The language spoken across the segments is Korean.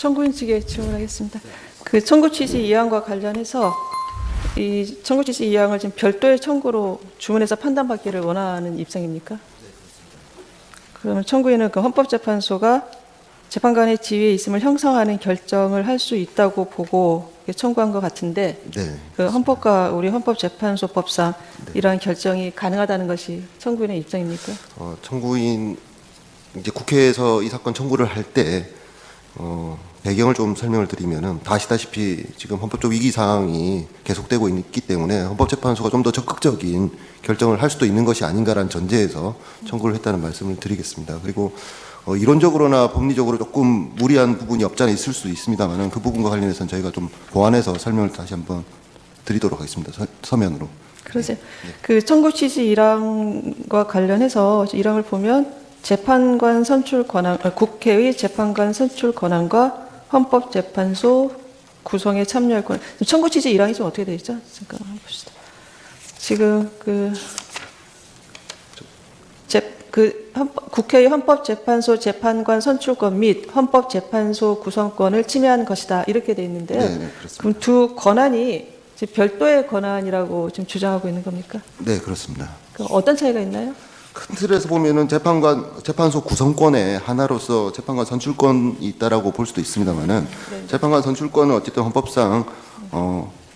청구인 측에 질문하겠습니다. 그 청구 취지 이항과 관련해서 이 청구 취지 이항을 지금 별도의 청구로 주문해서 판단받기를 원하는 입장입니까? 그러면 청구인은 그 헌법재판소가 재판관의 지위에 있음을 형성하는 결정을 할 수 있다고 보고 청구한 것 같은데, 네. 그 헌법과 우리 헌법재판소법상 이러한 결정이 가능하다는 것이 청구인의 입장입니까? 청구인 이제 국회에서 이 사건 청구를 할 때 배경을 좀 설명을 드리면은 다 아시다시피 지금 헌법적 위기 상황이 계속되고 있기 때문에 헌법재판소가 좀 더 적극적인 결정을 할 수도 있는 것이 아닌가라는 전제에서 청구를 했다는 말씀을 드리겠습니다. 그리고 이론적으로나 법리적으로 조금 무리한 부분이 없지 않아 있을 수 있습니다만은 그 부분과 관련해서는 저희가 좀 보완해서 설명을 다시 한번 드리도록 하겠습니다. 서면으로. 그러세요. 그 청구 취지 1항과 관련해서 1항을 보면 재판관 선출 권한, 국회의 재판관 선출 권한과 헌법재판소 구성에 참여할 권한. 청구 취지 1항이 좀 어떻게 되어 있죠? 잠깐 한번 봅시다. 지금 국회의 헌법재판소 재판관 선출권 및 헌법재판소 구성권을 침해한 것이다, 이렇게 되어 있는데요. 네, 그렇습니다. 그럼 두 권한이 지금 별도의 권한이라고 지금 주장하고 있는 겁니까? 네, 그렇습니다. 그럼 어떤 차이가 있나요? 큰 틀에서 보면은 재판소 구성권의 하나로서 재판관 선출권이 있다라고 볼 수도 있습니다만은 네. 재판관 선출권은 어쨌든 헌법상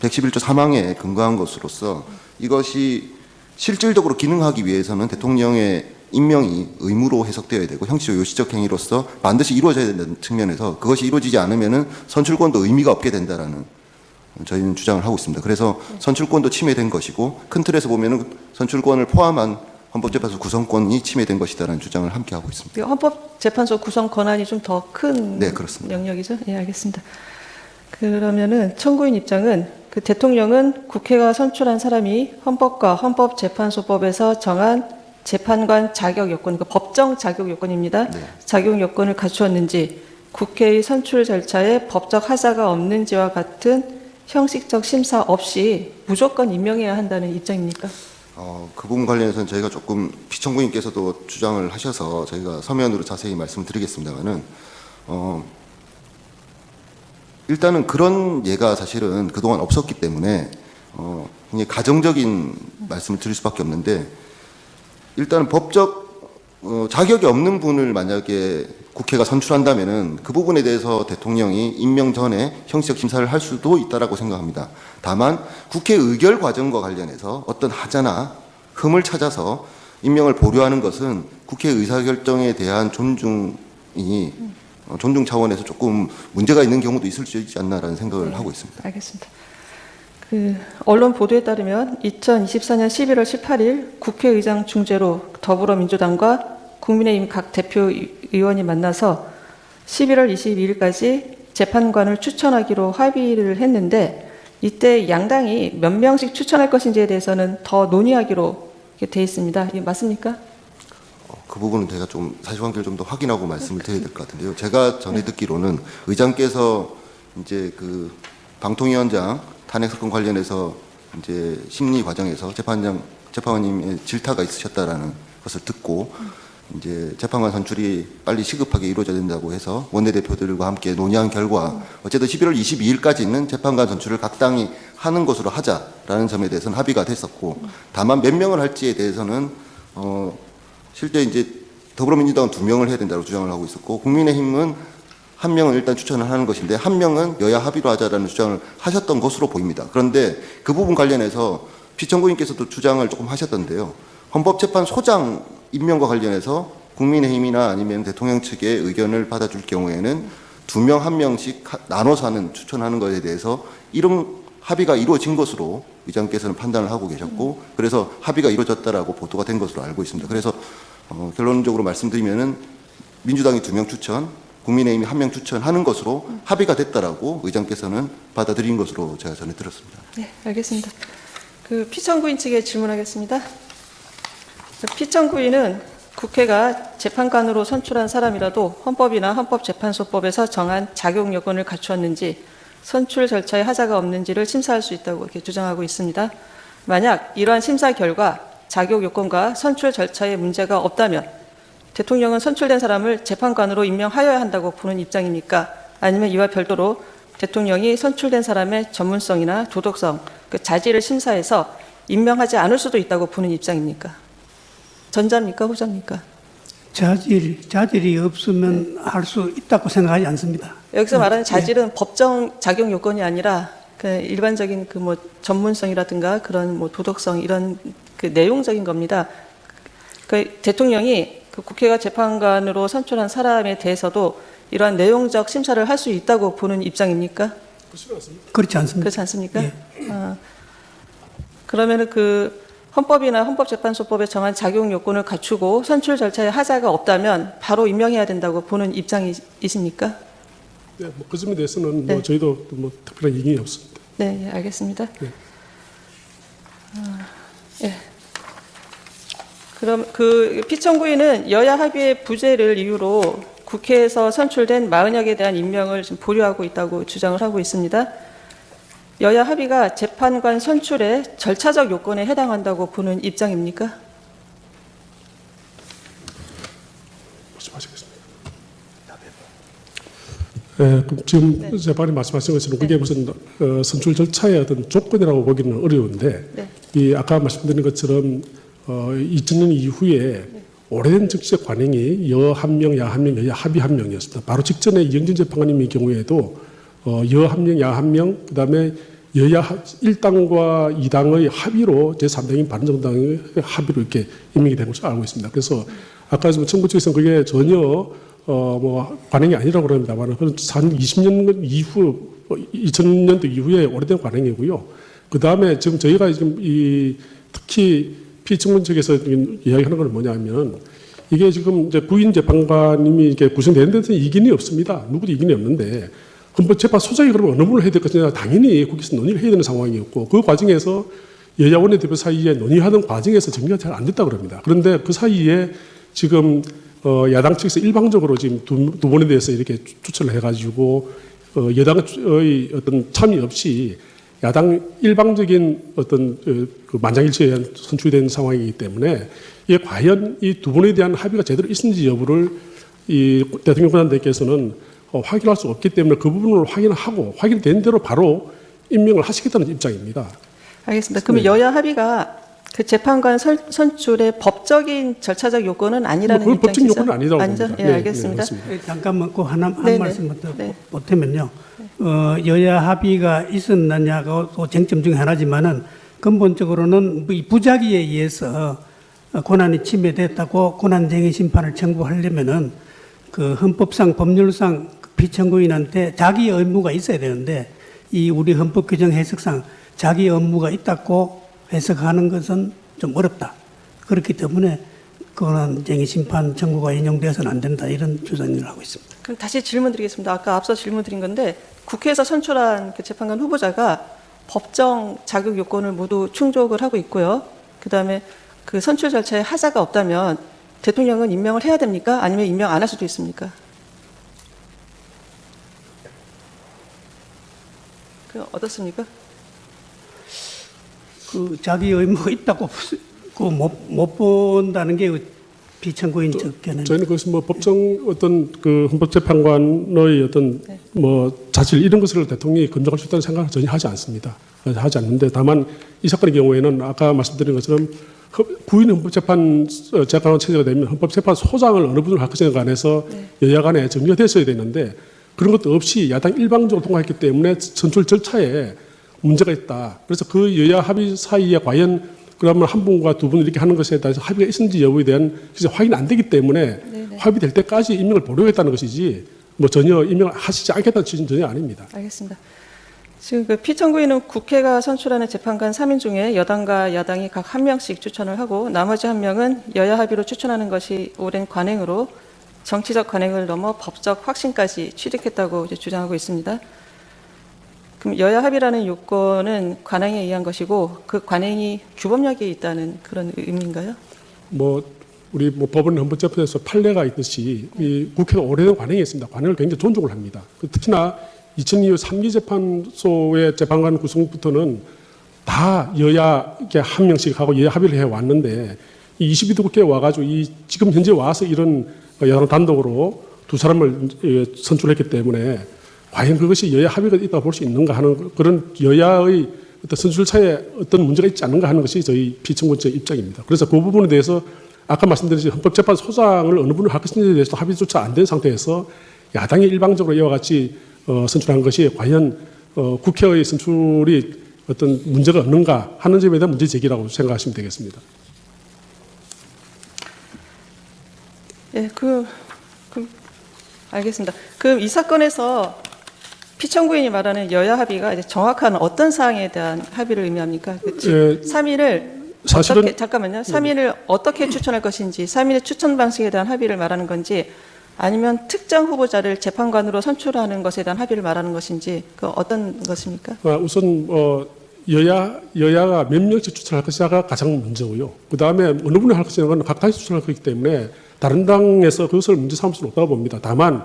111조 3항에 근거한 것으로서 이것이 실질적으로 기능하기 위해서는 대통령의 임명이 의무로 해석되어야 되고 형식적 요시적 행위로서 반드시 이루어져야 된다는 측면에서 그것이 이루어지지 않으면은 선출권도 의미가 없게 된다라는 저희는 주장을 하고 있습니다. 그래서 선출권도 침해된 것이고 큰 틀에서 보면은 선출권을 포함한 헌법재판소 구성권이 침해된 것이다라는 주장을 함께 하고 있습니다. 헌법재판소 구성 권한이 좀 더 큰 네, 그렇습니다. 영역이죠? 예, 알겠습니다. 그러면은 청구인 입장은 그 대통령은 국회가 선출한 사람이 헌법과 헌법재판소법에서 정한 재판관 자격 요건, 그 법정 자격 요건입니다. 네. 자격 요건을 갖추었는지, 국회의 선출 절차에 법적 하자가 없는지와 같은 형식적 심사 없이 무조건 임명해야 한다는 입장입니까? 그 부분 관련해서는 저희가 조금 피청구인께서도 주장을 하셔서 저희가 서면으로 자세히 말씀드리겠습니다만은 일단은 그런 예가 사실은 그동안 없었기 때문에 굉장히 가정적인 말씀을 드릴 수밖에 없는데, 일단은 법적 자격이 없는 분을 만약에 국회가 선출한다면은 그 부분에 대해서 대통령이 임명 전에 형식적 심사를 할 수도 있다라고 생각합니다. 다만 국회 의결 과정과 관련해서 어떤 하자나 흠을 찾아서 임명을 보류하는 것은 국회 의사결정에 대한 존중 차원에서 조금 문제가 있는 경우도 있을 수 있지 않나라는 생각을 하고 있습니다. 알겠습니다. 그 언론 보도에 따르면 2024년 11월 18일 국회의장 중재로 더불어민주당과 국민의힘 각 대표 의원이 만나서 11월 22일까지 재판관을 추천하기로 합의를 했는데, 이때 양당이 몇 명씩 추천할 것인지에 대해서는 더 논의하기로 돼 있습니다. 이게 맞습니까? 그 부분은 제가 좀 사실관계를 좀 더 확인하고 말씀을 드려야 될 것 같은데요. 제가 전에 듣기로는 의장께서 이제 그 방통위원장 탄핵 사건 관련해서 이제 심리 과정에서 재판관님의 질타가 있으셨다라는 것을 듣고 이제 재판관 선출이 빨리 시급하게 이루어져야 된다고 해서 원내대표들과 함께 논의한 결과 어쨌든 11월 22일까지는 재판관 선출을 각 당이 하는 것으로 하자라는 점에 대해서는 합의가 됐었고, 다만 몇 명을 할지에 대해서는 실제 이제 더불어민주당은 2명을 해야 된다고 주장을 하고 있었고, 국민의힘은 1명은 일단 추천을 하는 것인데 1명은 여야 합의로 하자라는 주장을 하셨던 것으로 보입니다. 그런데 그 부분 관련해서 피청구인께서도 주장을 조금 하셨던데요. 헌법재판소장 임명과 관련해서 국민의힘이나 아니면 대통령 측의 의견을 받아줄 경우에는 2명, 1명씩 나눠서 하는 추천하는 것에 대해서 이런 합의가 이루어진 것으로 의장께서는 판단을 하고 계셨고, 그래서 합의가 이루어졌다라고 보도가 된 것으로 알고 있습니다. 그래서 결론적으로 말씀드리면은 민주당이 2명 추천, 국민의힘이 1명 추천하는 것으로 합의가 됐다라고 의장께서는 받아들인 것으로 제가 전해 들었습니다. 네, 알겠습니다. 그 피청구인 측에 질문하겠습니다. 피청구인은 국회가 재판관으로 선출한 사람이라도 헌법이나 헌법재판소법에서 정한 자격 요건을 갖추었는지, 선출 절차에 하자가 없는지를 심사할 수 있다고 이렇게 주장하고 있습니다. 만약 이러한 심사 결과 자격 요건과 선출 절차에 문제가 없다면 대통령은 선출된 사람을 재판관으로 임명하여야 한다고 보는 입장입니까? 아니면 이와 별도로 대통령이 선출된 사람의 전문성이나 도덕성, 그 자질을 심사해서 임명하지 않을 수도 있다고 보는 입장입니까? 전자입니까? 후자입니까? 자질이 없으면 할 수 있다고 생각하지 않습니다. 여기서 말하는 자질은 법정 자격 요건이 아니라 그 일반적인 그 뭐 전문성이라든가 그런 뭐 도덕성 이런 그 내용적인 겁니다. 그 대통령이 그 국회가 재판관으로 선출한 사람에 대해서도 이러한 내용적 심사를 할 수 있다고 보는 입장입니까? 그렇지 않습니다. 그렇지 않습니까? 예. 그러면은 그 헌법이나 헌법재판소법에 정한 자격 요건을 갖추고 선출 절차에 하자가 없다면 바로 임명해야 된다고 보는 입장이십니까? 네, 뭐 그 점에 대해서는 네. 뭐 저희도 뭐 특별한 이견이 없습니다. 네, 알겠습니다. 네. 예. 그럼 그 피청구인은 여야 합의의 부재를 이유로 국회에서 선출된 40여 개 대한 임명을 지금 보류하고 있다고 주장을 하고 있습니다. 여야 합의가 재판관 선출의 절차적 요건에 해당한다고 보는 입장입니까? 말씀하시겠습니다. 네, 그럼 지금 재판이 말씀하신 것처럼 그게 무슨 선출 절차의 어떤 조건이라고 보기는 어려운데 네. 이 아까 말씀드린 것처럼 2000년 이후에 오래된 정치적 관행이 여 한 명, 야 한 명, 여야 합의 한 명이었습니다. 바로 직전에 이영진 재판관님의 경우에도 여 한 명, 야 한 명, 그다음에 여야 1당과 2당의 합의로 제3당인 바른정당의 합의로 이렇게 임명이 된 것으로 알고 있습니다. 그래서 아까 정부 측에서는 그게 전혀 뭐 관행이 아니라고 그럽니다만 한 20년 이후 2000년도 이후에 오래된 관행이고요. 그다음에 지금 저희가 지금 이 특히 피청문 측에서 이야기하는 건 뭐냐면 이게 지금 이제 부인 재판관님이 이렇게 구성되는 데서 이견이 없습니다. 누구도 이견이 없는데 헌법재판 소장이 그러면 어느 분을 해야 될 것이냐 당연히 국회에서 논의를 해야 되는 상황이었고 그 과정에서 여야 원내대표 사이에 논의하던 과정에서 정리가 잘 안 됐다고 그럽니다. 그런데 그 사이에 지금 야당 측에서 일방적으로 지금 두 번에 대해서 이렇게 추천을 해가지고 여당의 어떤 참여 없이 야당 일방적인 어떤 그 만장일치에 의한 선출된 상황이기 때문에 이게 과연 이 두 번에 대한 합의가 제대로 있는지 여부를 이 대통령 권한대행께서는 확인할 수 없기 때문에 그 부분을 확인하고 확인된 대로 바로 임명을 하시겠다는 입장입니다. 알겠습니다. 그러면 네. 여야 합의가 그 재판관 선출의 법적인 절차적 요건은 아니라는 그 법적 입장이시죠? 요건은 아니라고 아니죠? 봅니다. 예, 네, 알겠습니다. 네, 맞습니다. 잠깐만 그 한 네네. 말씀 더 네. 보태면요. 여야 합의가 있었느냐가 또 쟁점 중에 하나지만은 근본적으로는 이 부작위에 의해서 권한이 침해됐다고 권한쟁의 심판을 청구하려면은 그 헌법상 법률상 피청구인한테 자기 의무가 있어야 되는데 이 우리 헌법 규정 해석상 자기 의무가 있다고 해석하는 것은 좀 어렵다. 그렇기 때문에 권한쟁의 심판 청구가 인용되어서는 안 된다 이런 주장을 하고 있습니다. 그럼 다시 질문 드리겠습니다. 아까 앞서 질문 드린 건데 국회에서 선출한 그 재판관 후보자가 법정 자격 요건을 모두 충족을 하고 있고요. 그다음에 그 선출 절차에 하자가 없다면 대통령은 임명을 해야 됩니까? 아니면 임명 안 할 수도 있습니까? 그 어떻습니까? 그 자기 의무가 있다고 그 못 본다는 게 비청구인 측견은 저희는 그것은 뭐 법정 어떤 그 헌법재판관의 어떤 뭐 자질 이런 것을 대통령이 검증할 수 있다는 생각은 전혀 하지 않습니다. 하지 않는데 다만 이 사건의 경우에는 아까 말씀드린 것처럼 구인 헌법재판 재판관 체제가 되면 헌법재판 소장을 어느 분을 할 것인가 간에서 여야 간에 정리가 됐어야 되는데 그런 것도 없이 야당 일방적으로 통과했기 때문에 선출 절차에 문제가 있다. 그래서 그 여야 합의 사이에 과연 그러면 한 분과 두 분 이렇게 하는 것에 대해서 합의가 있는지 여부에 대한 확인이 안 되기 때문에 합의될 때까지 임명을 보류했다는 것이지 뭐 전혀 임명을 하시지 않겠다는 취지는 전혀 아닙니다. 알겠습니다. 지금 그 피청구인은 국회가 선출하는 재판관 3인 중에 여당과 야당이 각 한 명씩 추천을 하고 나머지 한 명은 여야 합의로 추천하는 것이 오랜 관행으로 정치적 관행을 넘어 법적 확신까지 취득했다고 이제 주장하고 있습니다. 그럼 여야 합의라는 요건은 관행에 의한 것이고 그 관행이 규범력에 있다는 그런 의미인가요? 뭐 우리 뭐 법원 헌법재판소에서 판례가 있듯이 이 국회가 오래된 관행이 있습니다. 관행을 굉장히 존중을 합니다. 특히나 2002년 3기 재판소의 재판관 구성부터는 다 여야 이렇게 한 명씩 하고 여야 합의를 해 왔는데 이 22대 국회에 와가지고 이 지금 현재 와서 이런 여당 단독으로 두 사람을 선출했기 때문에 과연 그것이 여야 합의가 있다고 볼 수 있는가 하는 그런 여야의 어떤 선출차에 어떤 문제가 있지 않는가 하는 것이 저희 피청구의 입장입니다. 그래서 그 부분에 대해서 아까 말씀드린 헌법재판소장을 어느 분을 할 것인지에 대해서 합의조차 안 된 상태에서 야당이 일방적으로 이와 같이 선출한 것이 과연 국회의 선출이 어떤 문제가 없는가 하는 점에 대한 문제 제기라고 생각하시면 되겠습니다. 예, 알겠습니다. 그럼 이 사건에서 피청구인이 말하는 여야 합의가 이제 정확한 어떤 사항에 대한 합의를 의미합니까? 예, 3인을 사실은 어떻게, 잠깐만요. 3인을 어떻게 추천할 것인지, 3인의 추천 방식에 대한 합의를 말하는 건지, 아니면 특정 후보자를 재판관으로 선출하는 것에 대한 합의를 말하는 것인지, 그 어떤 것입니까? 우선 여야가 몇 명씩 추천할 것이냐가 가장 문제고요. 그 다음에 어느 분을 할 것이냐는 각당이 추천할 것이기 때문에 다른 당에서 그것을 문제 삼을 수는 없다고 봅니다. 다만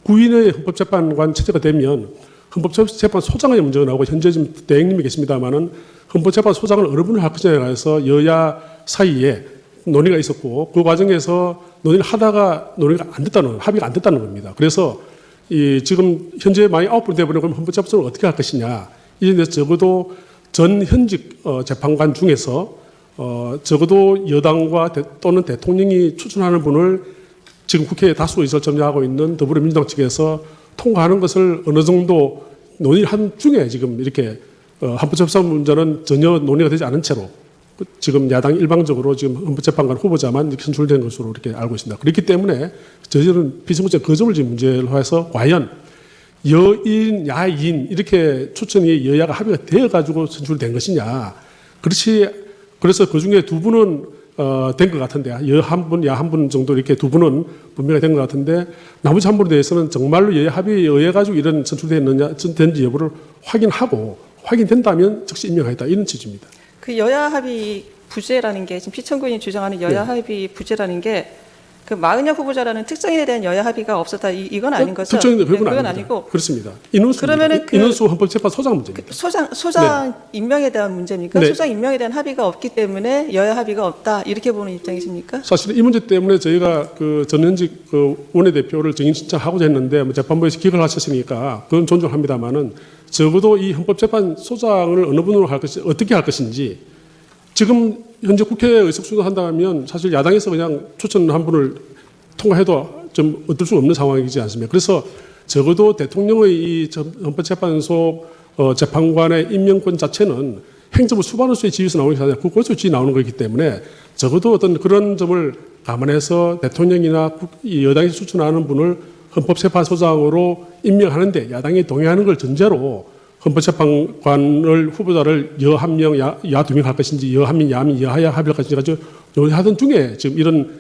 구인의 헌법재판관 체제가 되면 헌법재판소장의 문제가 나오고 현재 지금 대행님이 계십니다만은 헌법재판소장을 어느 분을 할 것이냐에 관해서 여야 사이에 논의가 있었고 그 과정에서 논의를 하다가 논의가 안 됐다는 합의가 안 됐다는 겁니다. 그래서 지금 현재 만약 9분 돼버리면 그럼 헌법재판소를 어떻게 할 것이냐 이에 대해서 적어도 전 현직 재판관 중에서 적어도 여당과 또는 대통령이 추천하는 분을 지금 국회에 다수 의석을 점유하고 있는 더불어민주당 측에서 통과하는 것을 어느 정도 논의를 한 중에 지금 이렇게 헌법재판소 문제는 전혀 논의가 되지 않은 채로 지금 야당이 일방적으로 지금 헌법재판관 후보자만 이렇게 선출된 것으로 이렇게 알고 있습니다. 그렇기 때문에 저희들은 비선거제 그 점을 지금 문제로 해서 과연 여인, 야인 이렇게 추천이 여야가 합의가 되어가지고 선출된 것이냐. 그래서 그 중에 두 분은 된 것 같은데 여 한 분, 야 한 분 정도 이렇게 두 분은 분명히 된 것 같은데 나머지 한 분에 대해서는 정말로 여야 합의에 의해 가지고 이런 선출됐느냐, 된지 여부를 확인하고 확인된다면 즉시 임명하겠다 이런 취지입니다. 그 여야 합의 부재라는 게 지금 피청구인이 주장하는 여야 합의 부재라는 게 그 마은혁 후보자라는 특정인에 대한 여야 합의가 없었다 이건 아닌 거죠? 특정인은 그건 그건 아닙니다. 아니고 그렇습니다. 인원수 그러면은 인원수 헌법재판소장 문제입니다. 소장 임명에 대한 문제입니까? 네. 소장 임명에 대한 합의가 없기 때문에 여야 합의가 없다 이렇게 보는 입장이십니까? 사실은 이 문제 때문에 저희가 그 전현직 원내대표를 정인 신청하고자 했는데 재판부에서 기각을 하셨으니까 그건 존중합니다만은 적어도 이 헌법재판소장을 어느 분으로 할 것인지 어떻게 할 것인지 지금 현재 국회에 의석수도 한다면 사실 야당에서 그냥 추천 한 분을 통과해도 좀 어쩔 수 없는 상황이지 않습니까? 그래서 적어도 대통령의 이 헌법재판소 재판관의 임명권 자체는 행정부 수반으로서의 지위에서 나오는 게 아니라 국고에서 지위 나오는 거기 때문에 적어도 어떤 그런 점을 감안해서 대통령이나 이 여당이 추천하는 분을 헌법재판소장으로 임명하는데 야당이 동의하는 걸 전제로 헌법재판관을 후보자를 여 한 명, 야 두 명 할 것인지 여 한 명, 야 한 명, 여하야 합의할 것인지 가지고 논의하던 중에 지금 이런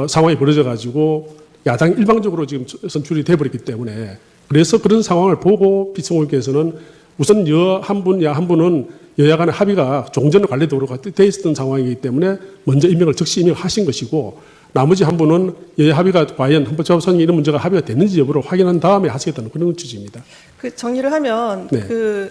상황이 벌어져 가지고 야당이 일방적으로 지금 선출이 돼버렸기 때문에 그래서 그런 상황을 보고 피청원께서는 우선 여 한 분, 야 한 분은 여야 간의 합의가 종전에 관련되도록 돼 있었던 상황이기 때문에 먼저 임명을 즉시 임명하신 것이고 나머지 한 분은 여야 합의가 과연 헌법재판소장이 이런 문제가 합의가 됐는지 여부를 확인한 다음에 하시겠다는 그런 취지입니다. 그 정리를 하면 네. 그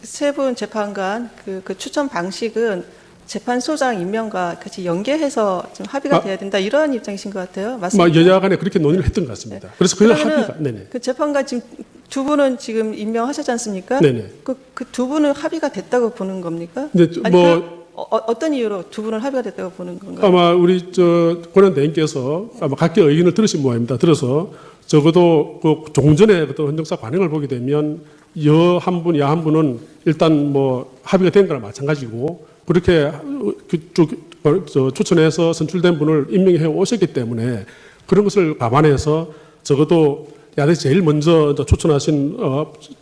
세 분 재판관 그 추천 방식은 재판소장 임명과 같이 연계해서 좀 합의가 돼야 된다 이런 입장이신 것 같아요. 맞습니까? 여야 간에 그렇게 논의를 했던 것 같습니다. 그래서 그 그러면은 합의가 네네. 그 재판관 지금 두 분은 지금 임명하셨지 않습니까? 네네. 그 두 분은 합의가 됐다고 보는 겁니까? 네, 아니, 어떤 이유로 두 분은 합의가 됐다고 보는 건가요? 아마 우리 권한 대행께서 아마 각계 의견을 들으신 모양입니다. 들어서 적어도 그 종전의 어떤 헌정사 관행을 보게 되면 여 한 분, 야 한 분은 일단 뭐 합의가 된 거랑 마찬가지고 그렇게 추천해서 선출된 분을 임명해 오셨기 때문에 그런 것을 감안해서 적어도 야당에서 제일 먼저 추천하신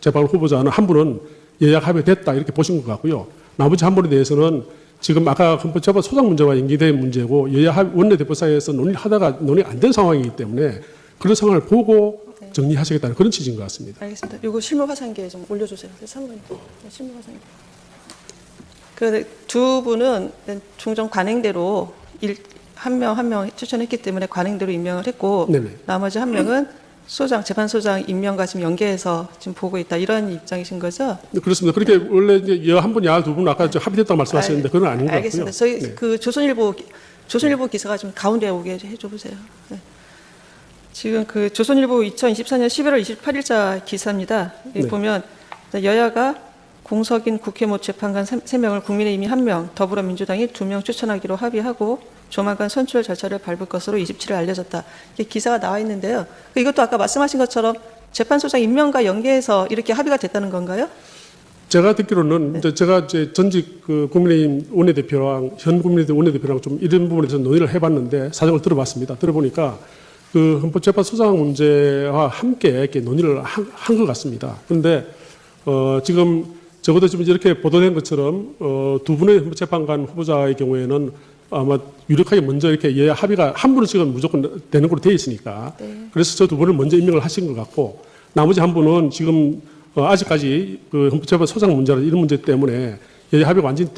재판 후보자는 한 분은 여야 합의됐다 이렇게 보신 것 같고요. 나머지 한 분에 대해서는 지금 아까 헌법재판 소장 문제와 연기된 문제고 여야 원내대표 사이에서 논의를 하다가 논의가 안 된 상황이기 때문에 그런 상황을 보고 정리하시겠다는 그런 취지인 것 같습니다. 알겠습니다. 이거 실무 화상기에 좀 올려주세요. 사무관님, 실무 화상기. 그 두 분은 종전 관행대로 한 명 추천했기 때문에 관행대로 임명을 했고 네네. 나머지 한 명은 재판소장 임명과 지금 연계해서 지금 보고 있다 이런 입장이신 거죠? 네, 그렇습니다. 그렇게 원래 이제 여 한 분, 야 두 분 아까 합의됐다고 말씀하셨는데 그건 아닌 것 같고요. 알겠습니다. 저희 네. 그 조선일보 기사가 좀 가운데 오게 해줘 보세요. 네. 지금 그 조선일보 2024년 11월 28일자 기사입니다. 여기 네. 보면 여야가 공석인 국회 모 재판관 3명을 국민의힘이 1명, 더불어민주당이 2명 추천하기로 합의하고 조만간 선출 절차를 밟을 것으로 27일 알려졌다. 이게 기사가 나와 있는데요. 이것도 아까 말씀하신 것처럼 재판소장 임명과 연계해서 이렇게 합의가 됐다는 건가요? 제가 듣기로는 이제 제가 이제 전직 그 국민의힘 원내대표랑 현 국민의힘 원내대표랑 좀 이런 부분에 서 논의를 해봤는데 사정을 들어봤습니다. 들어보니까 그 헌법재판소장 문제와 함께 이렇게 논의를 한 것 같습니다. 그런데 지금 적어도 지금 이렇게 보도된 것처럼 두 분의 헌법재판관 후보자의 경우에는 아마 유력하게 먼저 이렇게 여야 합의가 한 분은 지금 무조건 되는 걸로 되어 있으니까 그래서 저 두 분을 먼저 임명을 하신 것 같고 나머지 한 분은 지금 아직까지 그 헌법재판 소장 문제나 이런 문제 때문에 여야 합의가 완전히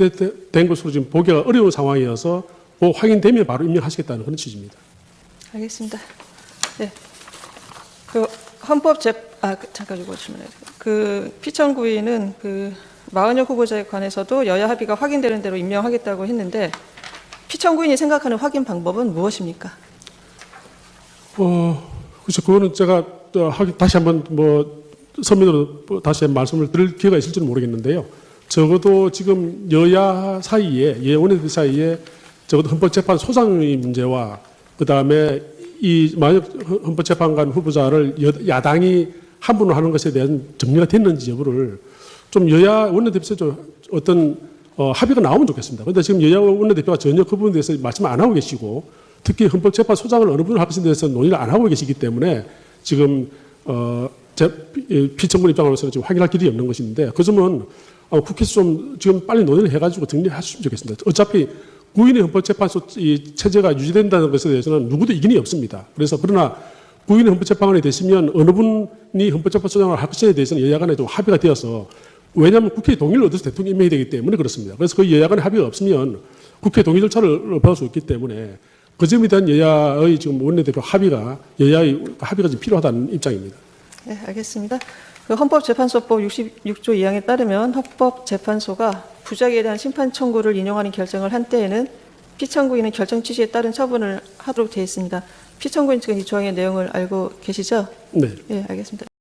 된 것으로 지금 보기가 어려운 상황이어서 그 확인되면 바로 임명하시겠다는 그런 취지입니다. 알겠습니다. 네. 잠깐 이거 질문해요. 그 피청구인은 그 마은혁 후보자에 관해서도 여야 합의가 확인되는 대로 임명하겠다고 했는데 피청구인이 생각하는 확인 방법은 무엇입니까? 그렇죠. 그거는 제가 다시 한번 서면으로 다시 말씀을 드릴 기회가 있을지는 모르겠는데요. 적어도 지금 여야 사이에, 원내들 사이에 적어도 헌법재판 소장의 문제와 그 다음에 이 만약 헌법재판관 후보자를 야당이 한 분으로 하는 것에 대한 정리가 됐는지 여부를 좀 여야 원내대표에서 좀 어떤 합의가 나오면 좋겠습니다. 그런데 지금 여야 원내대표가 전혀 그 부분에 대해서 말씀을 안 하고 계시고 특히 헌법재판 소장을 어느 분을 할 것에 대해서 논의를 안 하고 계시기 때문에 지금 피청구 입장으로서는 지금 확인할 길이 없는 것인데 그 점은 국회에서 좀 지금 빨리 논의를 해가지고 정리하셨으면 좋겠습니다. 어차피 구인의 헌법재판소 이 체제가 유지된다는 것에 대해서는 누구도 이견이 없습니다. 그러나 구인의 헌법재판관이 되시면 어느 분이 헌법재판소장을 할 것에 대해서는 여야 간에 좀 합의가 되어서 왜냐하면 국회의 동의를 얻어서 대통령 임명이 되기 때문에 그렇습니다. 그래서 그 여야 간의 합의가 없으면 국회 동의 절차를 받을 수 있기 때문에 그 점에 대한 여야의 지금 원내대표 여야의 합의가 좀 필요하다는 입장입니다. 네, 알겠습니다. 그 헌법재판소법 66조 2항에 따르면 헌법재판소가 부작위에 대한 심판 청구를 인용하는 결정을 한 때에는 피청구인은 결정 취지에 따른 처분을 하도록 되어 있습니다. 피청구인 측은 이 조항의 내용을 알고 계시죠? 네. 네, 알겠습니다.